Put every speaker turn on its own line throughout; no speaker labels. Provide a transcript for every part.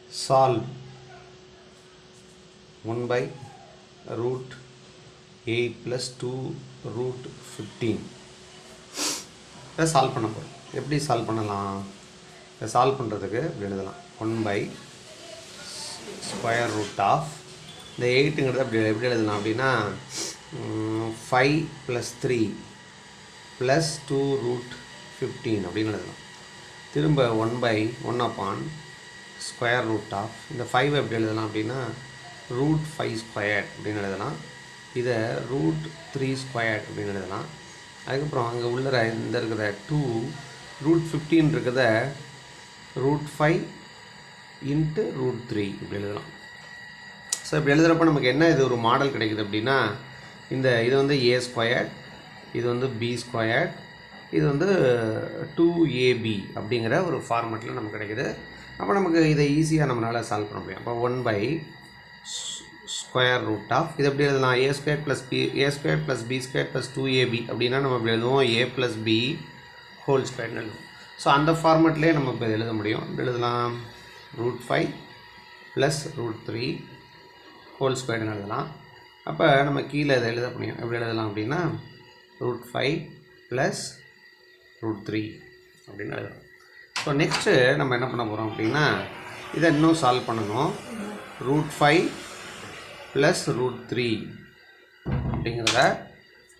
solve 1 by root 8 plus 2 root 15 இதை solve பண்ண போகிறோம். எப்படி சால்வ் பண்ணலாம்? இதை சால்வ் பண்ணுறதுக்கு இப்படி எழுதலாம். 1 by ஸ்கொயர் ரூட் ஆஃப் இந்த 8ங்கிறது அப்படி எப்படி எழுதலாம் அப்படின்னா 5 plus 3 plus 2 root 15 அப்படின்னு எழுதலாம். திரும்ப 1 by 1 upon square root of இந்த 5 எப்படி எழுதலாம் அப்படின்னா ரூட் 5 ஸ்கொயர்ட் அப்படின்னு எழுதலாம். இதை ரூட் 3 ஸ்கொயர்ட் அப்படின்னு எழுதலாம். அதுக்கப்புறம் அங்கே உள்ள இந்த இருக்கிற 2 ரூட் 15 இருக்கிறத ரூட் 5 இன்ட்டு ரூட் 3 இப்படி எழுதலாம். ஸோ இப்படி எழுதுகிறப்ப நமக்கு என்ன இது ஒரு மாடல் கிடைக்குது அப்படின்னா இது வந்து ஏ ஸ்கொயர்ட், இது வந்து பி ஸ்கொயர்ட், இது வந்து 2ab அப்படிங்கிற ஒரு ஃபார்மெட்டில் நமக்கு கிடைக்குது. அப்போ நமக்கு இதை ஈஸியாக நம்மளால் சால்வ் பண்ண முடியும். அப்போ 1 by ஸ்கொயர் ரூட் ஆஃப் இது எப்படி எழுதலாம்? A square plus B square plus 2ab அப்படின்னா நம்ம இப்படி எழுதுவோம் a ப்ளஸ் பி ஹோல் ஸ்கொயர்னு எழுதுவோம். ஸோ அந்த ஃபார்மெட்லேயே நம்ம இப்போ எழுத முடியும். இப்படி எழுதலாம் ரூட் 5 ப்ளஸ் ரூட் 3 ஹோல் ஸ்கொயர்னு எழுதலாம். அப்போ நம்ம கீழே இதை எழுத முடியும். எப்படி எழுதலாம் அப்படின்னா ரூட் 5 ப்ளஸ் ரூட் 3 அப்படின்னு எழுதலாம். ஸோ நெக்ஸ்ட்டு நம்ம என்ன பண்ண போகிறோம் அப்படின்னா இதை இன்னும் சால்வ் பண்ணணும். ரூட் 5 ப்ளஸ் ரூட் 3 அப்படிங்கிறத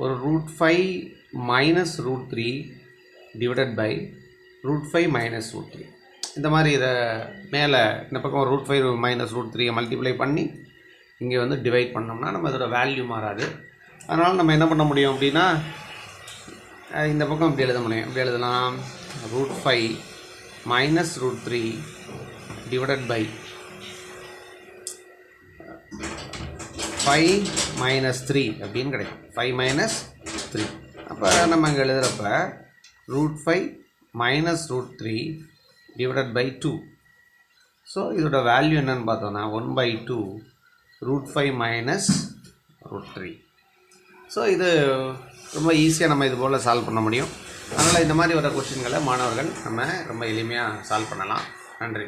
ஒரு root 5 minus root 3 divided by root 5 minus root 3 இந்த மாதிரி இதை மேலே இந்த பக்கம் ரூட் 5 மைனஸ் ரூட் 3 மல்டிப்ளை பண்ணி இங்கே வந்து டிவைட் பண்ணோம்னா நம்ம இதோட வேல்யூ மாறாது. அதனால் நம்ம என்ன பண்ண முடியும் அப்படின்னா இந்த பக்கம் இப்படி எழுத முடியும். இப்படி எழுதலாம் root 5 minus root 3 divided by 5 minus 3 அப்படின்னு கிடைக்கும். 5 மைனஸ் 3. அப்போ நம்ம இங்கே எழுதுகிறப்ப root 5 minus root 3 divided by 2. So இதோட வேல்யூ என்னன்னு பார்த்தோன்னா 1 by 2 root 5 minus root 3. So இது ரொம்ப ஈஸியாக நம்ம இது போல் சால்வ் பண்ண முடியும். அதனால் இந்த மாதிரி வர கொஸ்டின்களை மாணவர்கள் நம்ம ரொம்ப எளிமையாக சால்வ் பண்ணலாம். நன்றி.